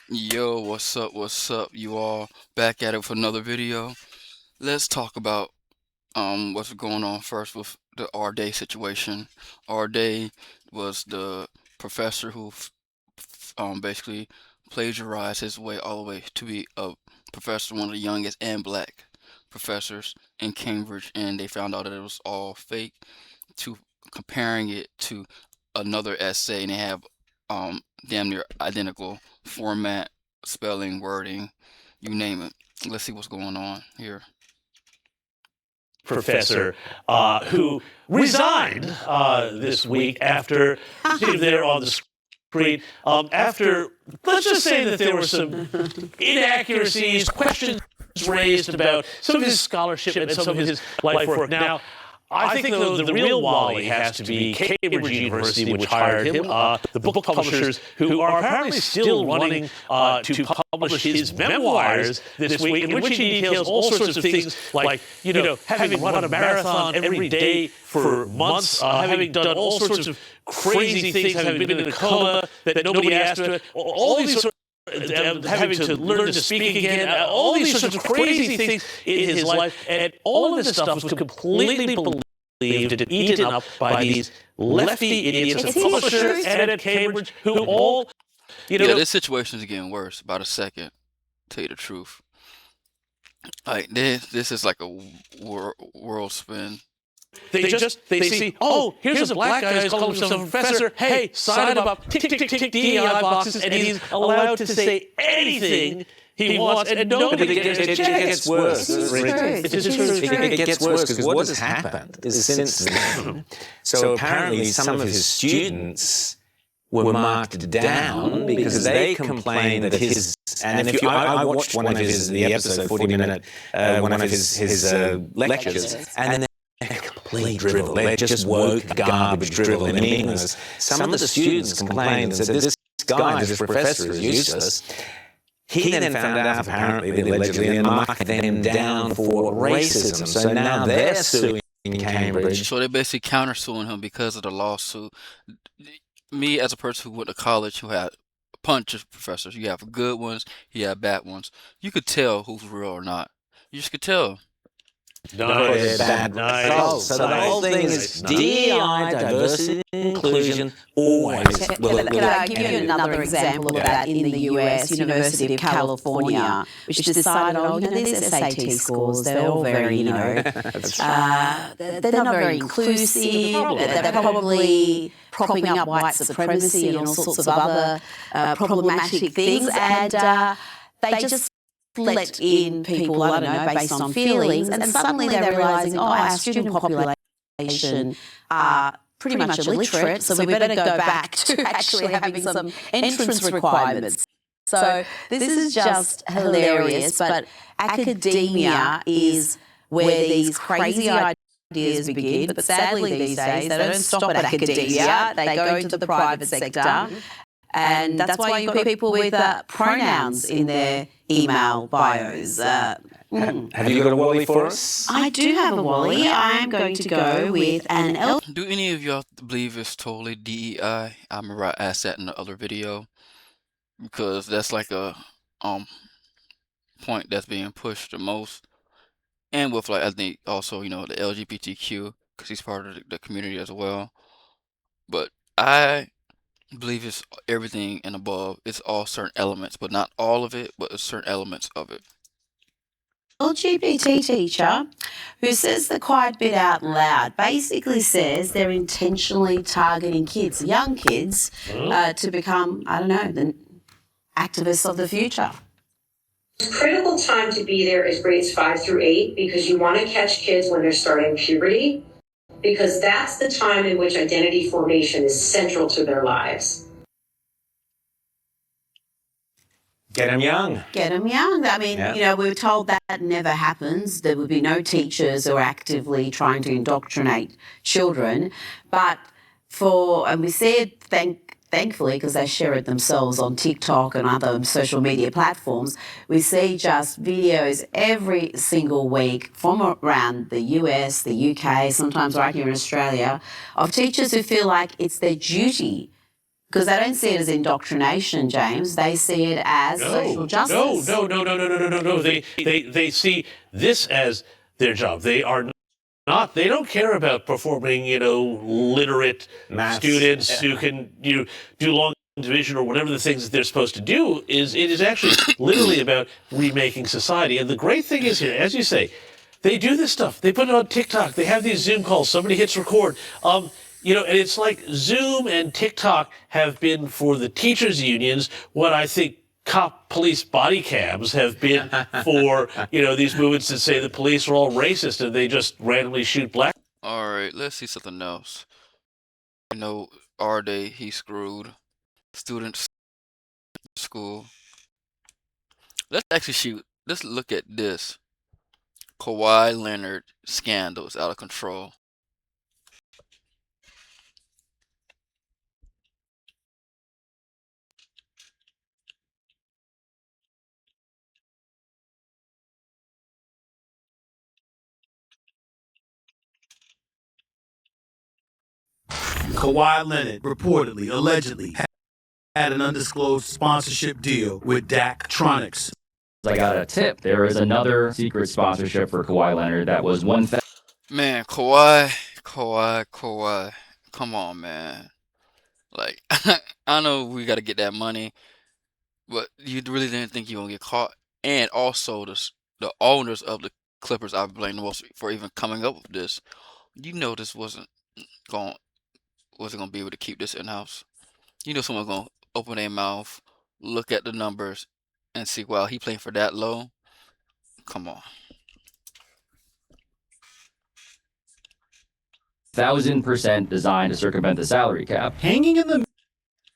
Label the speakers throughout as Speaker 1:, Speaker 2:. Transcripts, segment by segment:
Speaker 1: Yo, what's up, you all? Back at it with another video. Let's talk about what's going on first with the Arday situation. Arday was the professor who basically plagiarized his way all the way to be a professor, one of the youngest and black professors in Cambridge, and they found out that it was all fake. To comparing it to another essay, and they have damn near identical format, spelling, wording, you name it. Let's see what's going on here.
Speaker 2: Professor who resigned this week after there on the screen after, let's just say that there were some inaccuracies, questions raised about some of his scholarship and some of his life work. Now, I think though the real Wally has to be Cambridge University, which hired him, the book publishers, who are apparently still running to publish his memoirs this week, in which he details all sorts of things like, having run a marathon every day for months, having done all sorts of crazy things, having been in a coma that nobody asked about, all these sorts having to learn to speak again, all these sorts of crazy things in his life, and all of this stuff was completely believed and eaten up by these lefty idiots, a publisher and at Cambridge, who all,
Speaker 1: Yeah, this situation is getting worse by the second, tell you the truth. Like this is like a world spin.
Speaker 2: They see, oh, here's a black guy who's calling himself a professor. Hey, sign him up, tick, tick, tick, DEI boxes, and he's allowed to say anything he wants, and nobody gets
Speaker 3: it gets worse. It gets worse because what has happened is since then, so apparently some of his students were marked down because they complained that his, and if you, I watched one of his, the episode 40-minute, one of his lectures, and complete drivel. They're just woke garbage drivel and meaningless. Some of the students complained and said, this guy, this professor is useless. He then found out, apparently, allegedly, and marked them down for racism. So now they're suing Cambridge.
Speaker 1: So they're basically countersuing him because of the lawsuit. Me, as a person who went to college, who had a bunch of professors, you have good ones, you have bad ones. You could tell who's real or not. You just could tell.
Speaker 2: Nice.
Speaker 3: So the whole thing is DEI, diversity and inclusion, always.
Speaker 4: Can I give you another example of that in the US, University of California, which decided, these SAT scores, they're all very, they're not very inclusive, they're probably propping up white supremacy and all sorts of other problematic things, and they just let in people, I don't know, based on feelings, and suddenly they're realising, our student population are pretty much illiterate, so we better go back to actually having some entrance requirements. So this is just hilarious, but academia is where these crazy ideas begin, but sadly these days they don't stop at academia, they go into the private sector. And that's why you've got people with pronouns in their email bios.
Speaker 3: Have you got a Wally for us?
Speaker 4: I do have a Wally. I'm going to go with an L.
Speaker 1: Do any of y'all believe it's totally DEI? I remember I asked that in the other video because that's like a point that's being pushed the most, and with like I think also the LGBTQ because he's part of the community as well. But I believe it's everything and above. It's all certain elements, but not all of it, but certain elements of it.
Speaker 4: LGBT teacher who says the quiet bit out loud basically says they're intentionally targeting kids, young kids, to become, the activists of the future.
Speaker 5: Critical time to be there is grades 5 through 8 because you want to catch kids when they're starting puberty, because that's the time in which identity formation is central to their lives.
Speaker 3: Get them young.
Speaker 4: Get them young. I mean, we were told that never happens. There would be no teachers who are actively trying to indoctrinate children. But and we said thankfully, because they share it themselves on TikTok and other social media platforms, we see just videos every single week from around the US, the UK, sometimes right here in Australia, of teachers who feel like it's their duty Because they don't see it as indoctrination, James. They see it as social justice.
Speaker 2: No. They see this as their job. They are not. They don't care about performing, literate students who can do long division or whatever the things that they're supposed to do. It is actually literally about remaking society. And the great thing is here, as you say, they do this stuff. They put it on TikTok. They have these Zoom calls. Somebody hits record. And it's like Zoom and TikTok have been for the teachers' unions what I think cop police body cams have been for, these movements that say the police are all racist and they just randomly shoot black.
Speaker 1: All right, let's see something else. Arday, he screwed students in school. Let's look at this. Kawai Leonard scandal is out of control.
Speaker 6: Kawhi Leonard reportedly, allegedly, had an undisclosed sponsorship deal with Daktronics.
Speaker 7: I got a tip. There is another secret sponsorship for Kawhi Leonard that was
Speaker 1: Man, Kawhi. Come on, man. Like, I know we got to get that money, but you really didn't think you were going to get caught. And also, the owners of the Clippers, I blame the most for even coming up with this. This wasn't going to be able to keep this in-house. Someone's going to open their mouth, look at the numbers, and see, wow, he playing for that low? Come on.
Speaker 7: 1,000% designed to circumvent the salary cap.
Speaker 8: Hanging in the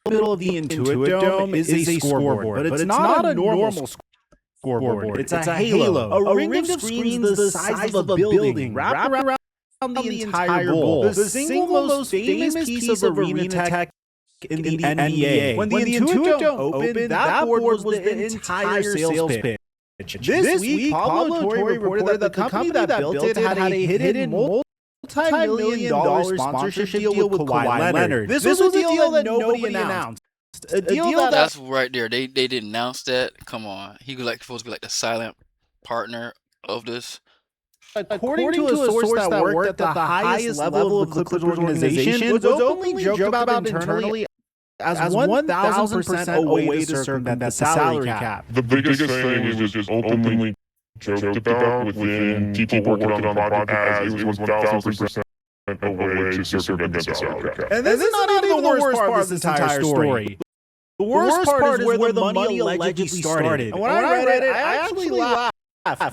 Speaker 8: middle of the Intuit Dome is a scoreboard, but it's not a normal scoreboard. It's a halo, a ring of screens the size of a building wrapped around the entire bowl. The single most famous piece of arena tech in the NBA. When the Intuit Dome opened, that board was the entire sales pitch. This week, Pablo Torre reported that the company that built it had a hidden multi-million-dollar sponsorship deal with Kawhi Leonard. This was a deal that nobody announced. A deal
Speaker 1: That's right there. They didn't announce that. Come on. He was supposed to be like the silent partner of this.
Speaker 8: According to a source that worked at the highest level of the Clippers organization, was openly joked about internally as 1,000% a way to circumvent the salary cap.
Speaker 9: The biggest thing was just openly joked about within people working on the project as it was 1,000% a way to circumvent the salary cap.
Speaker 8: And this is not even the worst part of this entire story. The worst part is where the money allegedly started. And when I read it, I actually laughed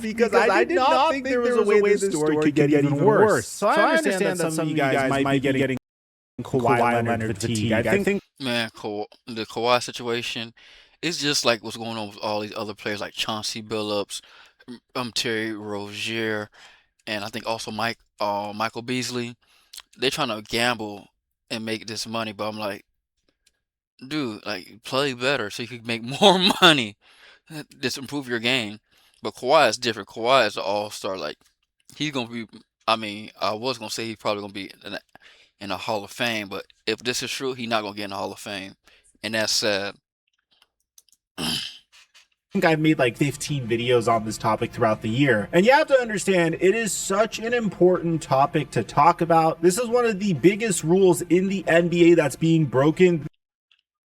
Speaker 8: because I did not think there was a way this story could get even worse. So I understand that some of you guys might be getting Kawhi Leonard fatigue. I think
Speaker 1: Man, the Kawhi situation is just like what's going on with all these other players like Chauncey Billups, Terry Rozier, and I think also Michael Beasley. They're trying to gamble and make this money, but I'm like, dude, like play better so you can make more money. Just improve your game. But Kawhi is different. Kawhi is an all-star. Like he's gonna be. I was gonna say he's probably gonna be in the Hall of Fame, but if this is true, he's not gonna get in the Hall of Fame, and that's sad.
Speaker 8: I think I've made like 15 videos on this topic throughout the year. And you have to understand, it is such an important topic to talk about. This is one of the biggest rules in the NBA that's being broken.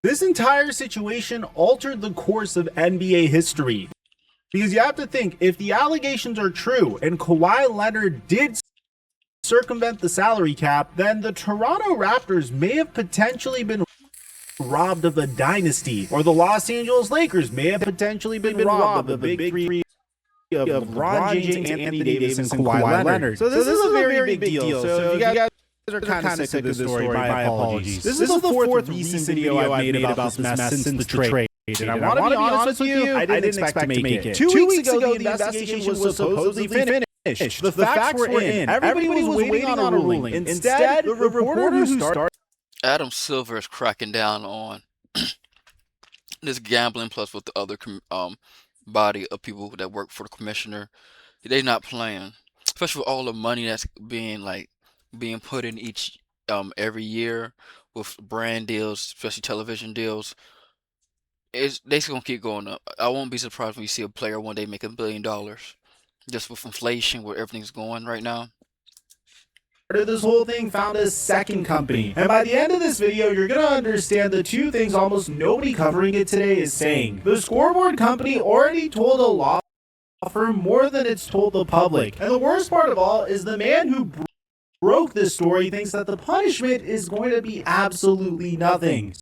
Speaker 8: This entire situation altered the course of NBA history. Because you have to think, if the allegations are true and Kawhi Leonard did circumvent the salary cap, then the Toronto Raptors may have potentially been robbed of a dynasty, or the Los Angeles Lakers may have potentially been robbed of the big three of LeBron James, Anthony Davis, and Kawhi Leonard. So this is a very big deal. So if you guys are kind of sick of this story, my apologies. This is the fourth recent video I've made about this mess since the trade. And I want to be honest with you, I didn't expect to make it. 2 weeks ago, the investigation was supposedly finished. The facts were in. Everybody was waiting on a ruling. Instead, the reporter who started...
Speaker 1: Adam Silver is cracking down on this gambling, plus with the other body of people that work for the commissioner. They're not playing, especially with all the money that's being put in each every year with brand deals, especially television deals. They just gonna keep going up. I won't be surprised when you see a player one day make $1 billion just with inflation, where everything's going right now.
Speaker 8: This whole thing found a second company. And by the end of this video, you're going to understand the two things almost nobody covering it today is saying. The scoreboard company already told a law firm more than it's told the public. And the worst part of all is the man who broke this story thinks that the punishment is going to be absolutely nothing.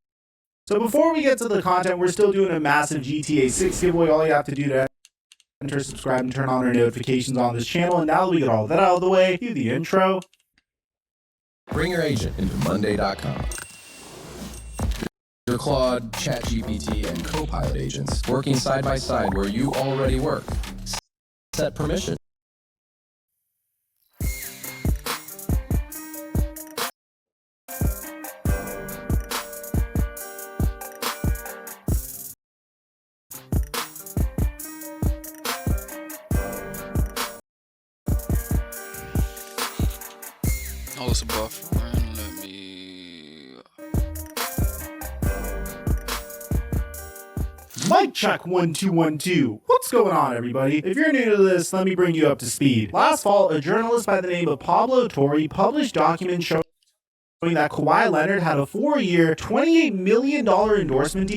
Speaker 8: So before we get to the content, we're still doing a massive GTA 6 giveaway. All you have to do to enter, subscribe, and turn on our notifications on this channel. And now that we get all that out of the way, cue the intro.
Speaker 10: Bring your agent into Monday.com. Your Claude, ChatGPT, and Copilot agents working side by side where you already work. Set permission.
Speaker 1: Oh, it's a buffer. Let me.
Speaker 8: Mic check 1 2 1 2. What's going on, everybody? If you're new to this, let me bring you up to speed. Last fall, a journalist by the name of Pablo Torre published documents showing that Kawai Leonard had a 4-year, $28 million endorsement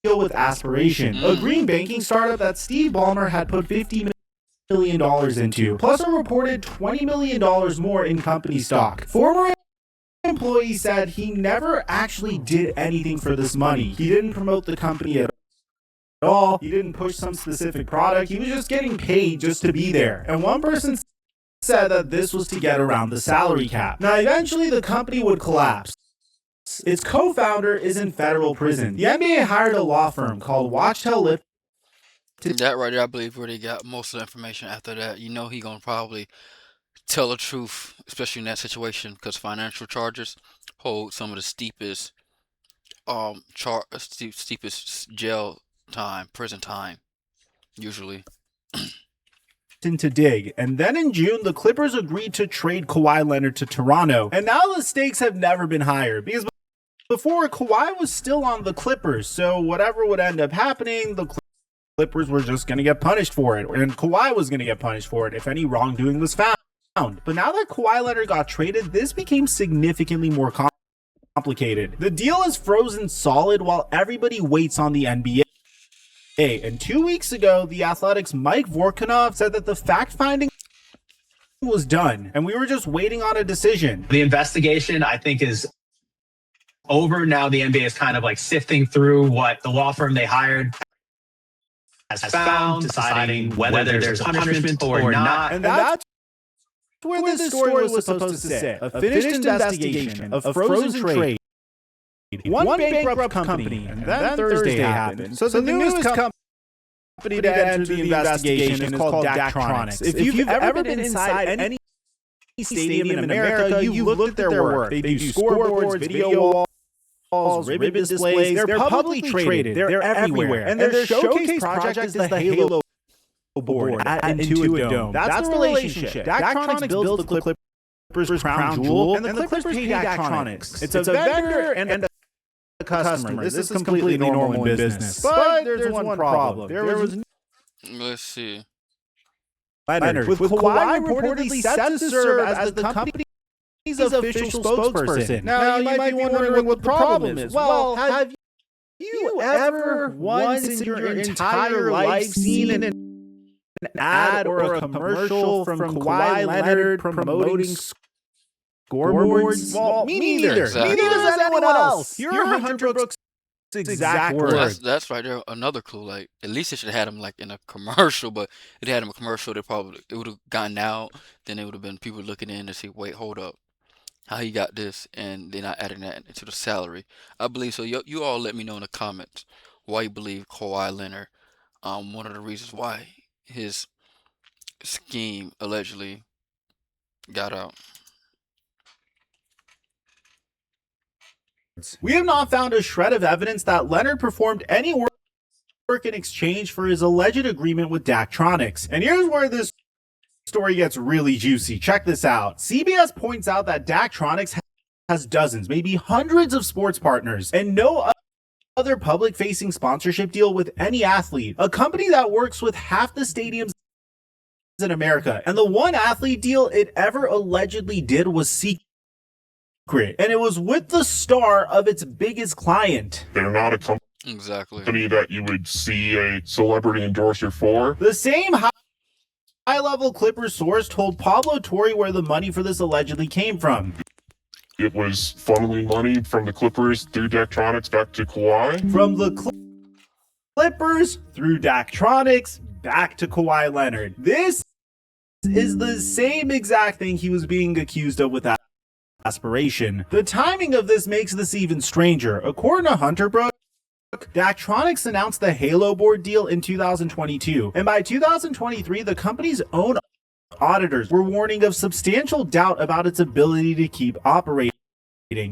Speaker 8: deal with Aspiration, a green banking startup that Steve Ballmer had put $50 million into, plus a reported $20 million more in company stock. Former employee said he never actually did anything for this money. He didn't promote the company at all. He didn't push some specific product. He was just getting paid just to be there. And one person said that this was to get around the salary cap. Now, eventually the company would collapse. Its co-founder is in federal prison. The NBA hired a law firm called Watchtell Lip.
Speaker 1: That right there, I believe, where they got most of the information after that. You know he gonna probably tell the truth, especially in that situation, because financial charges hold some of the steepest steepest jail time, prison time, usually.
Speaker 8: To dig, and then in June the Clippers agreed to trade Kawhi Leonard to Toronto, and now the stakes have never been higher, because before Kawhi was still on the Clippers, so whatever would end up happening, the Clippers were just going to get punished for it, and Kawhi was going to get punished for it if any wrongdoing was found. But now that Kawhi Leonard got traded, this became significantly more complicated. The deal is frozen solid while everybody waits on the NBA. And 2 weeks ago, The Athletic's Mike Vorkunov said that the fact-finding was done, and we were just waiting on a decision.
Speaker 11: The investigation, I think, is over. Now the NBA is kind of like sifting through what the law firm they hired has found, deciding whether there's punishment or not.
Speaker 8: And that's where this story was supposed to sit. A finished investigation of frozen trade. One bankrupt company, and then Thursday happened. So the newest company that entered the investigation is called Daktronics. If you've ever been inside any stadium in America, you've looked at their work. They do scoreboards, video walls, ribbon displays. They're publicly traded. They're everywhere. And their showcase project is the Halo board at Intuit Dome. That's the relationship. Daktronics builds the Clippers' crown jewel, and the Clippers pay Daktronics. It's a vendor and a customer. This is completely normal in business. But there's one problem. There was
Speaker 1: Let's see.
Speaker 8: Leonard, with Kawhi reportedly set to serve as the company's official spokesperson. Now, you might be wondering what the problem is. Well, have you ever once in your entire life seen an ad or a commercial from Kawhi Leonard promoting scoreboards? Well, me neither.
Speaker 1: Exactly.
Speaker 8: Neither does anyone else. You're Hunter Brooks' exact
Speaker 1: Well,
Speaker 8: words.
Speaker 1: that's right there. Another clue. Like, at least it should have had him like in a commercial, but it had him a commercial. It would have gotten out. Then it would have been people looking in to see, wait, hold up, how he got this, and they're not adding that into the salary. I believe so. You all let me know in the comments why you believe Kawhi Leonard. One of the reasons why his scheme allegedly got out.
Speaker 8: We have not found a shred of evidence that Leonard performed any work in exchange for his alleged agreement with Daktronics. And here's where this story gets really juicy. Check this out. CBS points out that Daktronics has dozens, maybe hundreds of sports partners, and no other public-facing sponsorship deal with any athlete. A company that works with half the stadiums in America, and the one athlete deal it ever allegedly did was secret, and it was with the star of its biggest client.
Speaker 9: They're not a company that you would see a celebrity endorser for.
Speaker 8: The same high-level Clippers source told Pablo Torre where the money for this allegedly came from.
Speaker 9: It was funneling money from the Clippers through Daktronics back to Kawhi.
Speaker 8: From the Clippers through Daktronics back to Kawhi Leonard. This is the same exact thing he was being accused of with Aspiration. The timing of this makes this even stranger. According to Hunter Brook, Daktronics announced the Halo board deal in 2022, and by 2023, the company's own auditors were warning of substantial doubt about its ability to keep operating.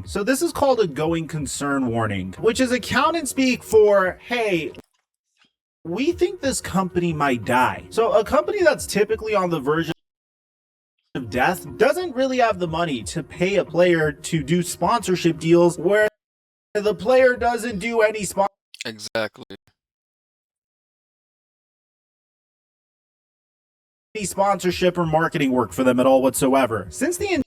Speaker 8: So this is called a going concern warning, which is accountant speak for, hey, we think this company might die. So a company that's typically on the verge of death doesn't really have the money to pay a player to do sponsorship deals where the player doesn't do any
Speaker 1: Exactly.
Speaker 8: sponsorship or marketing work for them at all whatsoever. Since the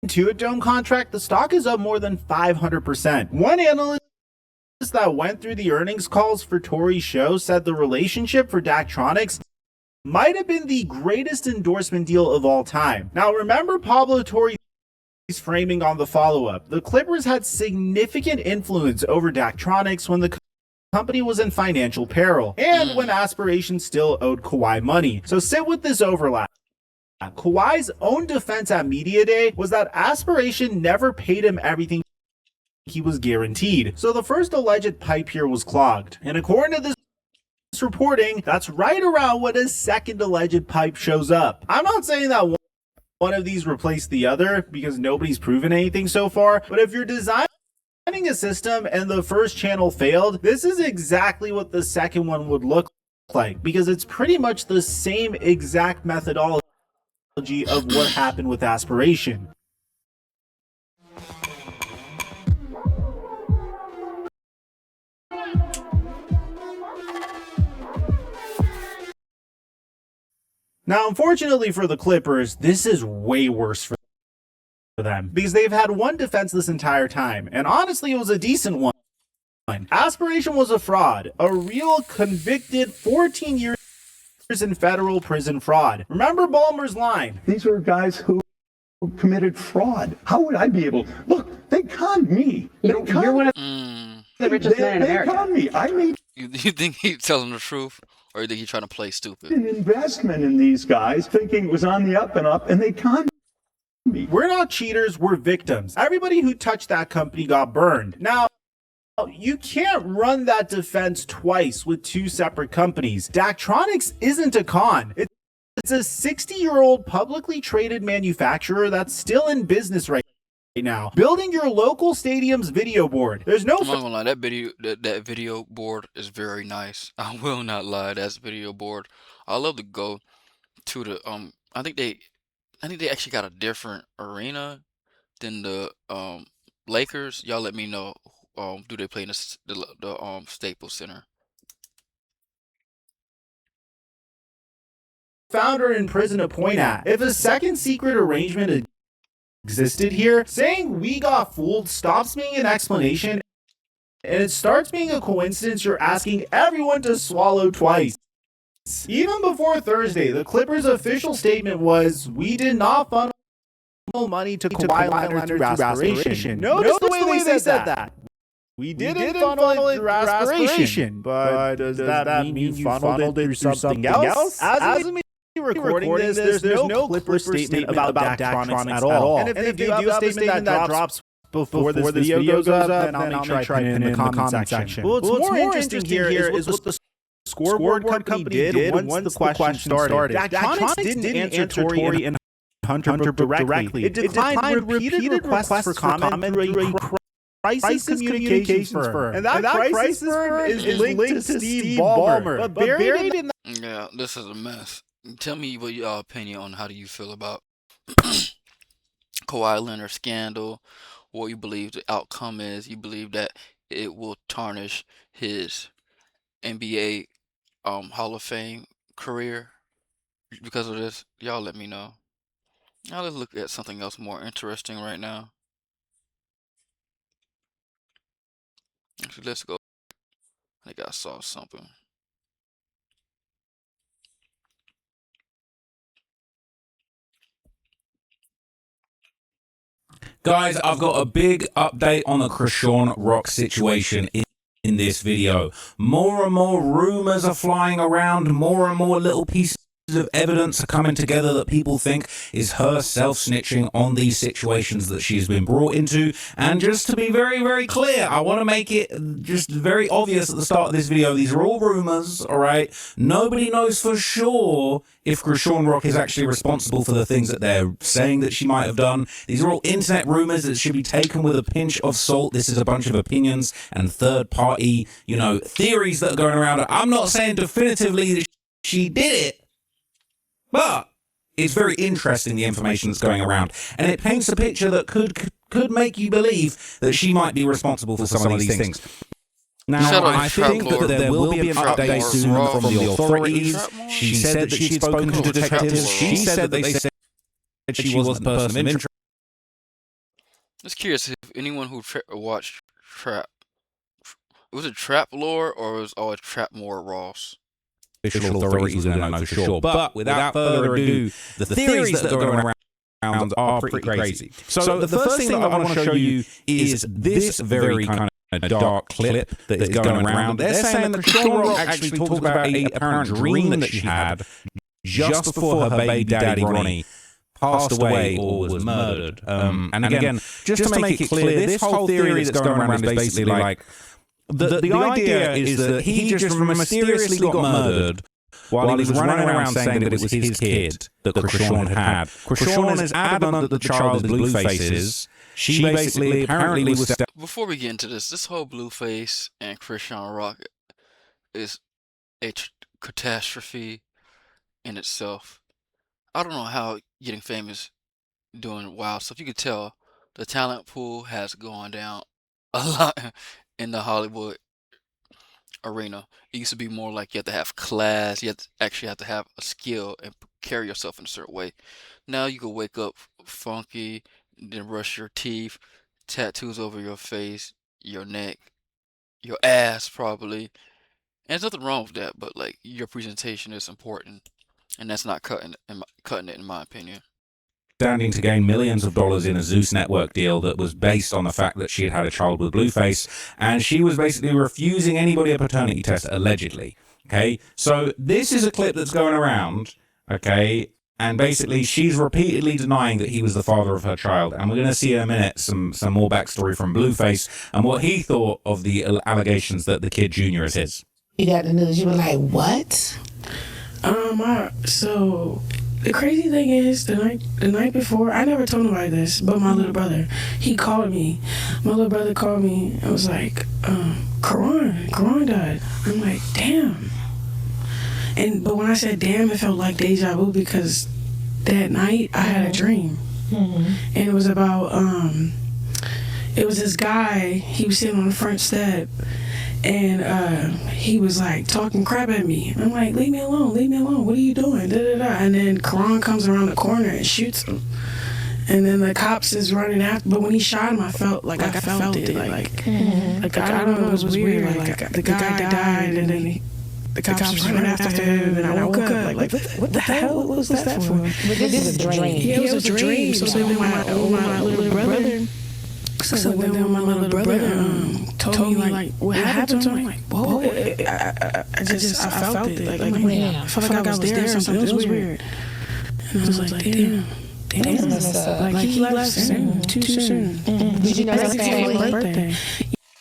Speaker 8: Intuit Dome contract, the stock is up more than 500%. One analyst that went through the earnings calls for Torre's show said the relationship for Daktronics might have been the greatest endorsement deal of all time. Now remember Pablo Torre's framing on the follow-up. The Clippers had significant influence over Daktronics when the company was in financial peril, and when Aspiration still owed Kawhi money. So sit with this overlap. Kawhi's own defense at Media Day was that Aspiration never paid him everything he was guaranteed. So the first alleged pipe here was clogged. And according to this reporting, that's right around when a second alleged pipe shows up. I'm not saying that one of these replaced the other because nobody's proven anything so far, but if you're designing a system and the first channel failed, this is exactly what the second one would look like, because it's pretty much the same exact methodology of what happened with Aspiration. Now, unfortunately for the Clippers, this is way worse for them because they've had one defense this entire time, and honestly, it was a decent one. Aspiration was a fraud, a real convicted 14 years in federal prison fraud. Remember Ballmer's line?
Speaker 12: These are guys who committed fraud. How would I be able? Look, they conned me. You're one of the richest men in America. They conned me. I made.
Speaker 1: You think he's telling the truth, or you think he's trying to play stupid?
Speaker 12: An investment in these guys, thinking it was on the up and up, and they conned me.
Speaker 8: We're not cheaters, we're victims. Everybody who touched that company got burned. Now, you can't run that defense twice with two separate companies. Daktronics isn't a con. It's a 60-year-old publicly traded manufacturer that's still in business right now, building your local stadium's video board. There's no.
Speaker 1: I'm not gonna lie, that video board is very nice. I will not lie, that's video board. I love to go to the I think they actually got a different arena than the Lakers. Y'all let me know. Do they play in the Staples Center?
Speaker 8: Founder in prison to point at. If a second secret arrangement existed here, saying we got fooled stops being an explanation and it starts being a coincidence you're asking everyone to swallow twice. Even before Thursday, the Clippers' official statement was, we did not funnel money to Kawhi Leonard through Aspiration. Notice the way they said that. We didn't funnel it through Aspiration, but does that mean you funneled it through something else? As of me recording this, there's no Clipper statement about Daktronics at all. And if they do have a statement that drops before this video goes up, then I'll make sure I put it in the comment section. Well, what's more interesting here is what the scoreboard company did once the question started. Daktronics didn't answer Torre and Hunter directly. It declined repeated requests for comment through a crisis communications firm. And that crisis firm is linked to Steve Ballmer. But buried in that.
Speaker 1: Yeah, this is a mess. Tell me what your opinion on how do you feel about Kawhi Leonard scandal, what you believe the outcome is. You believe that it will tarnish his NBA Hall of Fame career because of this? Y'all let me know. Now let's look at something else more interesting right now. Actually, let's go. I think I saw something.
Speaker 13: Guys, I've got a big update on the Krishan Rock situation in this video. More and more rumors are flying around, more and more little pieces of evidence are coming together that people think is her self-snitching on these situations that she's been brought into. And just to be very, very clear, I want to make it just very obvious at the start of this video, these are all rumors, all right? Nobody knows for sure if Krishan Rock is actually responsible for the things that they're saying that she might have done. These are all internet rumors that should be taken with a pinch of salt. This is a bunch of opinions and third-party, theories that are going around. I'm not saying definitively that she did it, but it's very interesting, the information that's going around. And it paints a picture that could make you believe that she might be responsible for some of these things. Now, I think that there will be an update soon from the authorities. She said that she'd spoken to detectives. She said that they said she wasn't the person of interest.
Speaker 1: Just curious if anyone who watched Trap, was it Trap Lore or was it always Trap More Ross?
Speaker 13: Official authorities are going to know for sure. But without further ado, the theories that are going around are pretty crazy. So the first thing that I want to show you is this very kind of dark clip that is going around. They're saying that Krishan Rock actually talks about a apparent dream that she had just before her baby daddy Ronnie passed away or was murdered. And again, just to make it clear, this whole theory that's going around is basically like, the idea is that he just mysteriously got murdered while he was running around saying that it was his kid that Krishan had. Krishan is adamant that the child is Blueface's. She basically apparently was...
Speaker 1: Before we get into this whole Blueface and Krishan Rock is a catastrophe in itself. I don't know how getting famous, doing wild stuff. You could tell the talent pool has gone down a lot in the Hollywood arena. It used to be more like you have to have class, you actually have to have a skill and carry yourself in a certain way. Now you can wake up funky, then brush your teeth, tattoos over your face, your neck, your ass probably. And there's nothing wrong with that, but like your presentation is important, and that's not cutting it in my opinion.
Speaker 13: Standing to gain millions of dollars in a Zeus Network deal that was based on the fact that she had had a child with Blueface, and she was basically refusing anybody a paternity test, allegedly. Okay, so this is a clip that's going around, okay, and basically she's repeatedly denying that he was the father of her child, and we're going to see in a minute some more backstory from Blueface and what he thought of the allegations that the kid Junior is his.
Speaker 14: You got the news, you were like, what? So the crazy thing is, the night before, I never told nobody this, but my little brother, he called me. My little brother called me and was like, Karan died. I'm like, damn. But when I said damn, it felt like deja vu because that night I had a dream. And it was about, it was this guy, he was sitting on the front step, and he was like talking crap at me. I'm like, leave me alone, what are you doing? And then Karan comes around the corner and shoots him. And then the cops is running after, but when he shot him, I felt it. I don't know, it was weird. Like the guy died, and then the cops was running after him, and I woke up like what the hell? What was that for?
Speaker 4: But this is a dream.
Speaker 14: Yeah, it was a dream. So then my little brother. So then my little brother told me like what happened to him. Like, whoa! I felt it. Like I felt like I was there or something. It was weird. And I was like, damn. Like he left soon, too soon.
Speaker 4: Did you know his family?
Speaker 14: Birthday?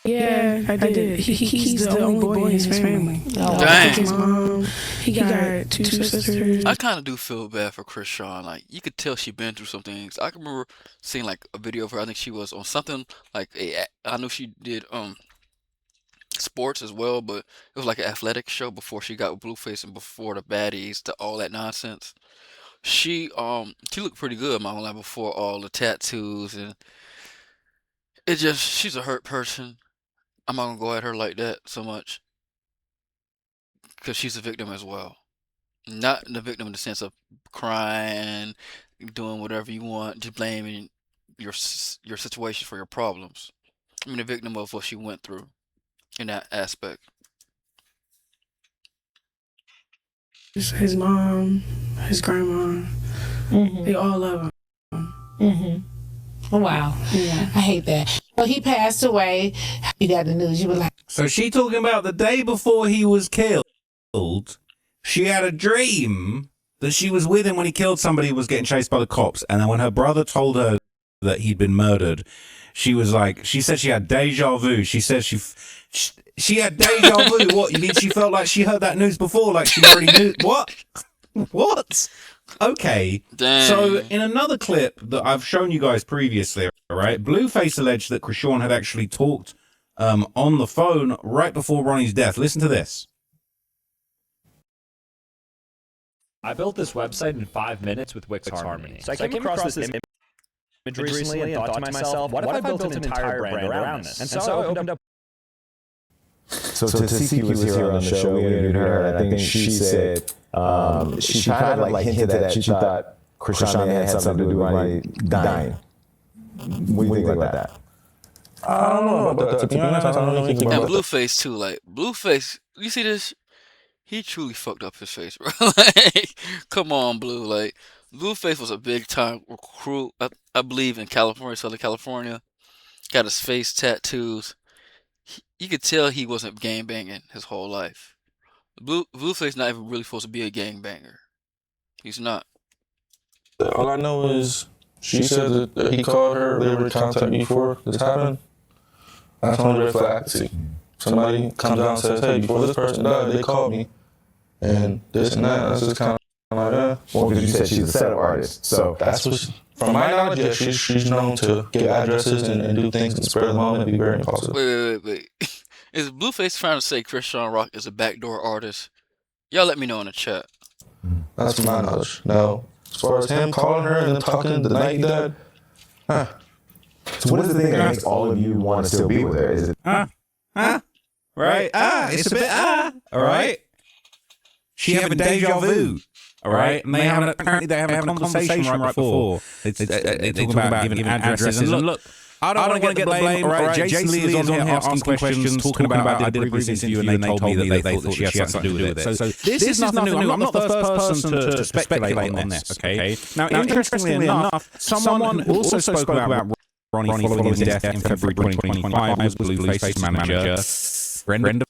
Speaker 14: Yeah, I did. He's the only boy in his family.
Speaker 1: Oh, dang.
Speaker 14: His mom, he got two sisters.
Speaker 1: I kind of do feel bad for Krishan. Like, you could tell she been through some things. I can remember seeing like a video of her. I think she was on something like I know she did sports as well, but it was like an athletic show before she got with Blueface and before the baddies, all that nonsense. She looked pretty good, I'm not gonna lie, before all the tattoos, and she's a hurt person. I'm not gonna go at her like that so much because she's a victim as well. Not the victim in the sense of crying, doing whatever you want, just blaming your situation for your problems. I mean, the victim of what she went through in that aspect.
Speaker 14: His mom, his grandma, they all love him.
Speaker 15: Oh, wow.
Speaker 14: Yeah.
Speaker 15: I hate that. Well, he passed away. You got the news. You were like,
Speaker 13: So she talking about the day before he was killed, she had a dream that she was with him when he killed somebody who was getting chased by the cops. And then when her brother told her that he'd been murdered, she was like, she said she had deja vu. She said she had deja vu. What? You mean she felt like she heard that news before? Like she already knew? What? What? Okay.
Speaker 1: Dang.
Speaker 13: So in another clip that I've shown you guys previously, right, Blueface alleged that Krishan had actually talked on the phone right before Ronnie's death. Listen to this.
Speaker 16: I built this website in 5 minutes with Wix Harmony. So I came across this image recently and thought to myself, what if I built an entire brand around this? And so I opened up.
Speaker 17: So Tasiki was here on the show. We interviewed her, and I think she said she kind of like hinted that she thought Krishan had something to do with Ronnie dying. What do you think about that?
Speaker 9: I don't know about that. To be honest, I don't know anything
Speaker 1: And
Speaker 9: about that.
Speaker 1: Blueface too, like Blueface. You see this? He truly fucked up his face, bro. Like, come on, Blue. Like, Blueface was a big time recruit, I believe, in California, Southern California. Got his face tattoos. You could tell he wasn't gang banging his whole life. Blueface not even really supposed to be a gang banger. He's not.
Speaker 9: All I know is she said that he called her, they were in contact before this happened. That's only red flag. See, somebody comes down and says, hey, before this person died, they called me. And this and that. That's just kind of like,
Speaker 17: Well, because you said she's a setup artist, so
Speaker 9: that's what from my knowledge, yeah, she's known to give addresses and do things and spur the moment and be very impulsive.
Speaker 1: Wait. Is Blueface trying to say Krishan Rock is a backdoor artist? Y'all let me know in the chat.
Speaker 9: That's from my knowledge. No. As far as him calling her and then talking the night he died,
Speaker 17: So what is the thing that makes all of you want to still be with her? Is it
Speaker 13: Right? It's a bit all right. She having deja vu. All right, and apparently they're having a conversation right before. They talk about giving addresses. And look, I don't want to get the blame. All right, Jason Lee is on here asking questions, talking about I did a previous interview, and they told me that they thought she had something to do with it. So this is nothing new. I'm not the first person to speculate on this. Okay. Now, interestingly enough, someone who also spoke about Ronnie following his death in February 2025 was Blueface's manager, friend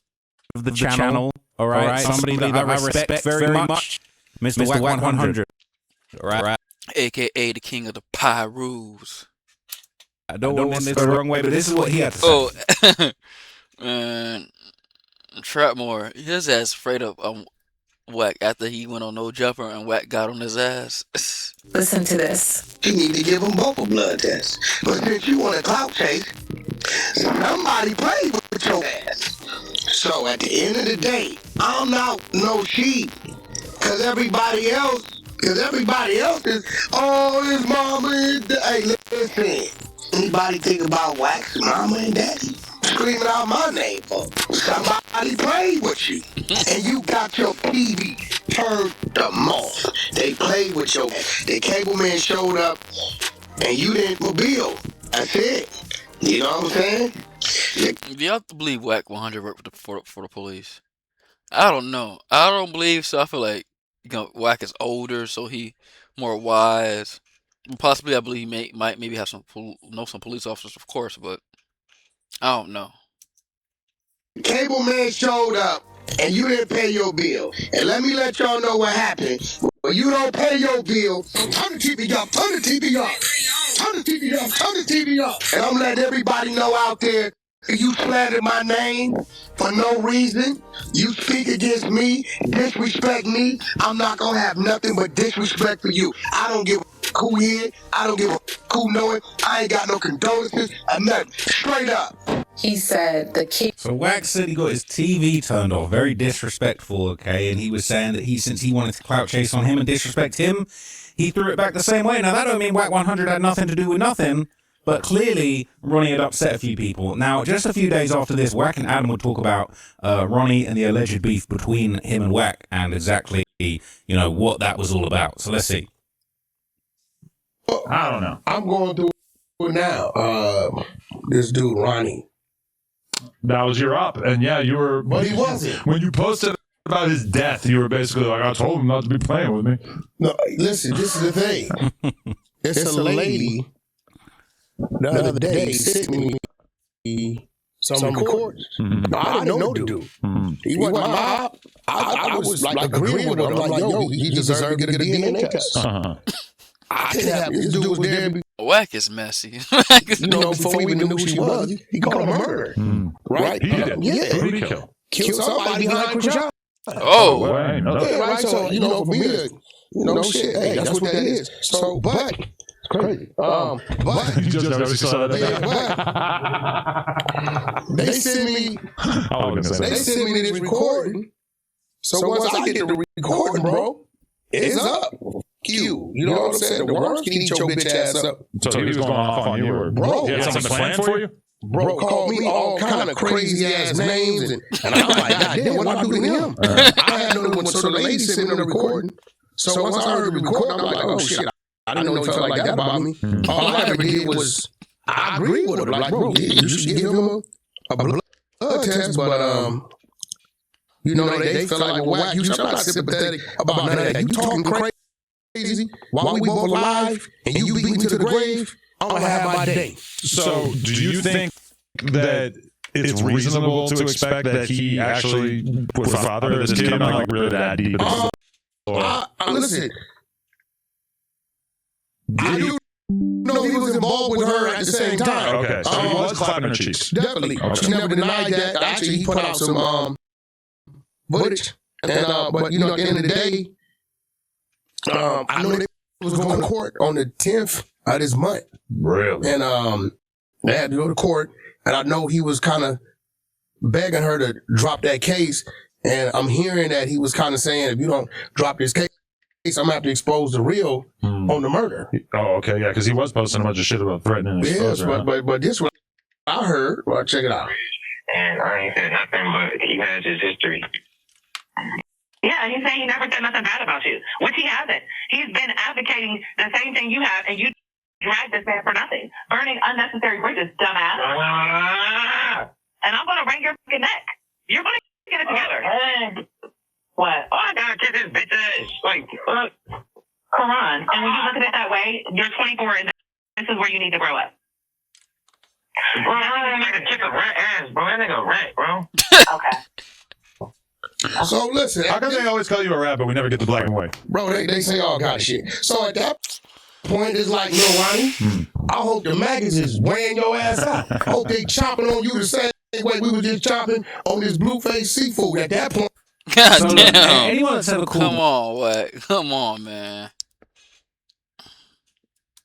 Speaker 13: of the channel. All right, somebody that I respect very much. Mr. Wack 100. All right.
Speaker 1: AKA the king of the Pyrus.
Speaker 13: I don't want this the wrong way, but this is what he had to say.
Speaker 1: Oh, man. Trapmore, his ass straight up Wack after he went on No Jumper and Wack got on his ass.
Speaker 15: listen to this.
Speaker 18: You need to give them both a blood test. But since you want a clout chase, somebody played with your ass. So at the end of the day, I'm not no sheep. Cause everybody else is, oh, his mama and daddy. Hey, listen. Anybody think about Wack's mama and daddy? Screaming out my name for somebody played with you. And you got your TV turned the most. They played with your ass. The cable man showed up and you didn't reveal. That's it. You know what I'm saying?
Speaker 1: Do y'all believe Wack 100 worked for the police? I don't know. I don't believe so. I feel like Wack is older, so he more wise. Possibly, I believe he might have some police officers, of course, but I don't know.
Speaker 18: Cable man showed up and you didn't pay your bill. And let me let y'all know what happened. When you don't pay your bill, turn the TV up, turn the TV up, turn the TV up, turn the TV up. And I'm letting everybody know out there, you slandered my name for no reason. You speak against me, disrespect me. I'm not gonna have nothing but disrespect for you. I don't give a who here. I don't give a who know it. I ain't got no condolences or nothing. Straight up.
Speaker 15: He said the kid.
Speaker 13: So Wax said he got his TV turned off. Very disrespectful, okay? And he was saying that since he wanted to clout chase on him and disrespect him, he threw it back the same way. Now, that don't mean Wack 100 had nothing to do with nothing, but clearly Ronnie had upset a few people. Now, just a few days after this, Wack and Adam would talk about Ronnie and the alleged beef between him and Wack and exactly, what that was all about. So let's see.
Speaker 18: I don't know. I'm going through it now. This dude, Ronnie.
Speaker 19: That was your up. And yeah, you were.
Speaker 18: But he wasn't.
Speaker 19: When you posted about his death, you were basically like, I told him not to be playing with me.
Speaker 18: No, listen, this is the thing. It's a lady the other day sent me some recordings. I didn't know the dude. He wasn't my op. I was like agreeing with him. I'm like, yo, he deserved to get a DNA test. I didn't have this dude was there.
Speaker 1: Wack is messy.
Speaker 18: Before we even knew who she was, he called her murder. Right?
Speaker 19: He did.
Speaker 18: Yeah.
Speaker 19: Who did he kill?
Speaker 18: Killed somebody behind Krishan.
Speaker 1: Oh.
Speaker 19: Right.
Speaker 18: Yeah, right. So, for me to, shit, hey, that's what that is. So, but, it's crazy. But,
Speaker 19: you just never saw that.
Speaker 18: They sent me this recording. So once I get the recording, bro, it's up. You know what I'm saying? The worms can eat your bitch ass up.
Speaker 19: So he was going off on you, or
Speaker 18: bro?
Speaker 19: He had something planned for you?
Speaker 18: Bro called me all kind of crazy ass names, and I'm like, God damn, what I do to him? I had no one, so the lady sent me the recording. So once I heard the recording, I'm like, oh shit, I didn't know he felt like that about me. All I ever did was, I agree with him, like, bro, you should give him a blood test, but they feel like, well, Wack, I'm not sympathetic about none of that. You talking crazy while we both alive and you beating to the grave, I'm gonna have my day.
Speaker 19: So do you think that it's reasonable to expect that he actually was the father of this kid? I'm not really that deep.
Speaker 18: Listen, I do know he was involved with her at the same time.
Speaker 19: Okay, so he was clapping her cheeks.
Speaker 18: Definitely. Okay. She never denied that. Actually, he put out some footage. And, but at the end of the day, I know they was going to court on the 10th of this month.
Speaker 19: Really?
Speaker 18: And they had to go to court. And I know he was kind of begging her to drop that case. And I'm hearing that he was kind of saying, if you don't drop this case, I'm going to have to expose the real on the murder.
Speaker 19: Oh, okay, yeah, because he was posting a bunch of shit about threatening his
Speaker 18: Yes, but this what I heard. Well, check it out.
Speaker 20: And I ain't said nothing, but he has his history. Yeah, he's saying he never said nothing bad about you, which he hasn't. He's been advocating the same thing you have, and you dragged this man for nothing. Burning unnecessary bridges, dumbass. And I'm going to wring your fucking neck. You're going to get it together. What? Oh, I got to kiss his bitches. Like, Karan. And when you look at it that way, you're 24, and this is where you need to grow up. Bro, I don't like a chick of rat ass, bro. That nigga rat, bro. Okay.
Speaker 18: So listen,
Speaker 19: how come they always call you a rat, but we never get the black and white?
Speaker 18: Bro, they say all kind of shit. So at that point, it's like, Ronnie, I hope the maggots is weighing your ass out. I hope they chopping on you the same way we were just chopping on this blue-faced seafood at that point.
Speaker 1: God
Speaker 13: So,
Speaker 1: damn.
Speaker 13: anyone that's ever called
Speaker 1: Come on, what? Come on, man.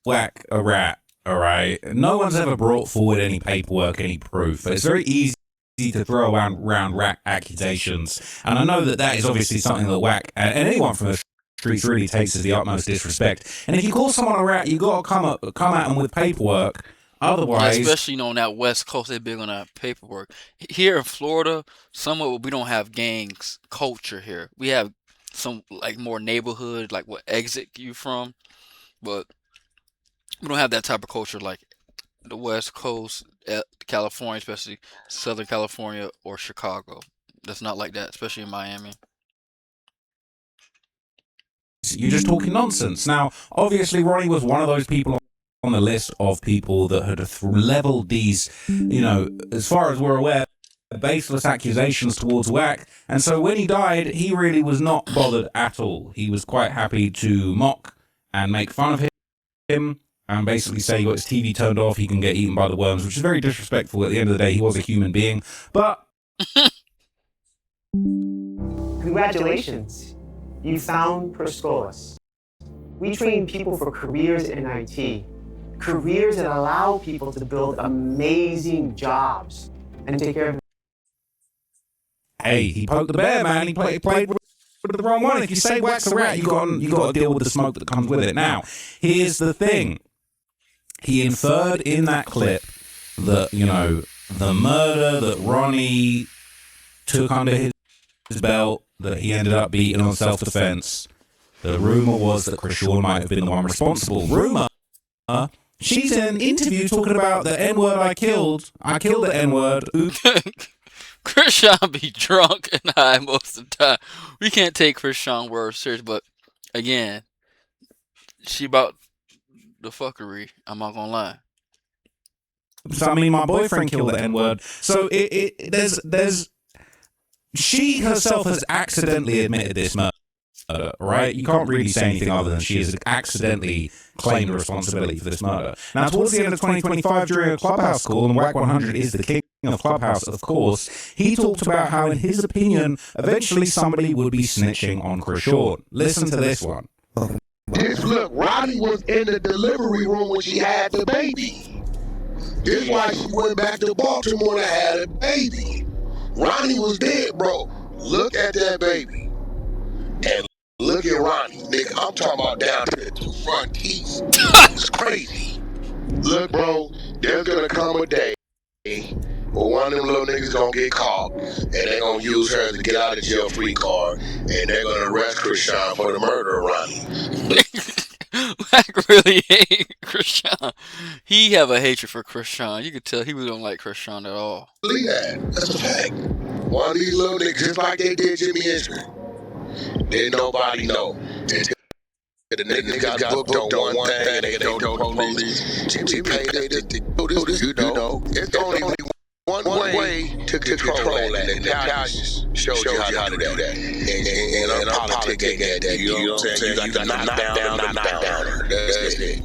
Speaker 13: Wack a rat, all right? No one's ever brought forward any paperwork, any proof. It's very easy to throw around rat accusations. And I know that is obviously something that Wack and anyone from the streets really takes as the utmost disrespect. And if you call someone a rat, you got to come at them with paperwork. Otherwise,
Speaker 1: especially on that West Coast, they're big on that paperwork. Here in Florida, somewhat we don't have gangs culture here. We have some like more neighborhood, like what exit you from, but we don't have that type of culture like the West Coast, California, especially Southern California or Chicago. That's not like that, especially in Miami.
Speaker 13: you're just talking nonsense. Now, obviously, Ronnie was one of those people on the list of people that had leveled these, as far as we're aware, baseless accusations towards Wack. And so when he died, he really was not bothered at all. He was quite happy to mock and make fun of him and basically say he got his TV turned off, he can get eaten by the worms, which is very disrespectful. At the end of the day, he was a human being. But
Speaker 21: congratulations, you found Perscolas. We train people for careers in IT, careers that allow people to build amazing jobs. and take care of.
Speaker 13: Hey, he poked the bear, man. He played with the wrong one. If you say wax a rat, you got to deal with the smoke that comes with it. Now, here's the thing. He inferred in that clip that, you know, the murder that Ronnie took under his belt, that he ended up beating on self-defense. The rumor was that Krishan might have been the one responsible. Rumor, she's in an interview talking about the N-word I killed. I killed the N-word.
Speaker 1: Krishan be drunk and high most of the time. We can't take Krishan words serious, but again, she about the fuckery. I'm not gonna lie.
Speaker 13: So I mean, my boyfriend killed the N-word. So there's she herself has accidentally admitted this murder, right? You can't really say anything other than she has accidentally claimed responsibility for this murder. Now, towards the end of 2025, during a Clubhouse call, and WAC 100 is the king of Clubhouse, of course, he talked about how, in his opinion, eventually somebody would be snitching on Krishan. Listen to this one.
Speaker 18: Look, Ronnie was in the delivery room when she had the baby. This is why she went back to Baltimore to have a baby. Ronnie was dead, bro. Look at that baby. And look at Ronnie. Nigga, I'm talking about down to the two front teeth. It's crazy. Look, bro, there's gonna come a day where one of them little niggas gonna get caught, and they're gonna use her as a get out of jail free card, and they're gonna arrest Krishan for the murder of Ronnie.
Speaker 1: Wack really hate Krishan. He have a hatred for Krishan. You could tell he really don't like Krishan at all.
Speaker 18: Believe that. That's a fact. One of these little niggas, just like they did Jimmy Ishmael. Didn't nobody know. Until the niggas got booked on one thing and they told the police. Jimmy paid it to do this, you know. It's only one way to control that, and the Italians showed you how to do that. And I'm politicking that, you know what I'm saying? You got to knock down the knock-downer. That's it.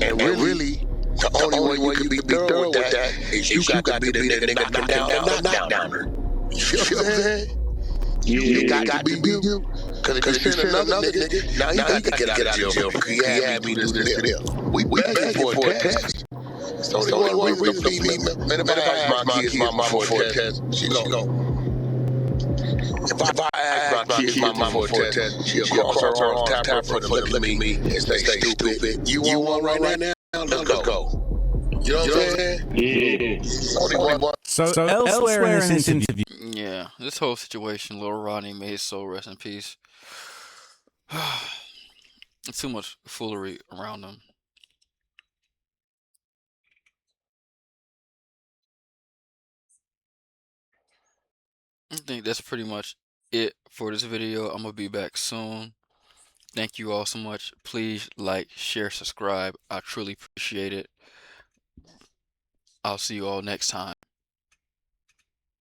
Speaker 18: And really, the only way you can be thorough with that is you got to be the nigga knocking down the knock-downer. You feel what I'm saying? You got to be you. Because if you send another nigga, now you got to get out of jail because he had me do this to them. We begging for a test. So the only reason to feed me, man, if I ask my kids, my mama for a test, she go. If I ask my kids, my mama for a test, she'll cross her arms, tap her foot, look at me, and say, stupid. You want one right now? Let's go. You know what I'm saying? Yeah.
Speaker 13: So elsewhere in this interview.
Speaker 1: Yeah, this whole situation, Lil Ronnie, may his soul rest in peace. Too much foolery around him. I think that's pretty much it for this video. I'm gonna be back soon. Thank you all so much. Please like, share, subscribe. I truly appreciate it. I'll see you all next time.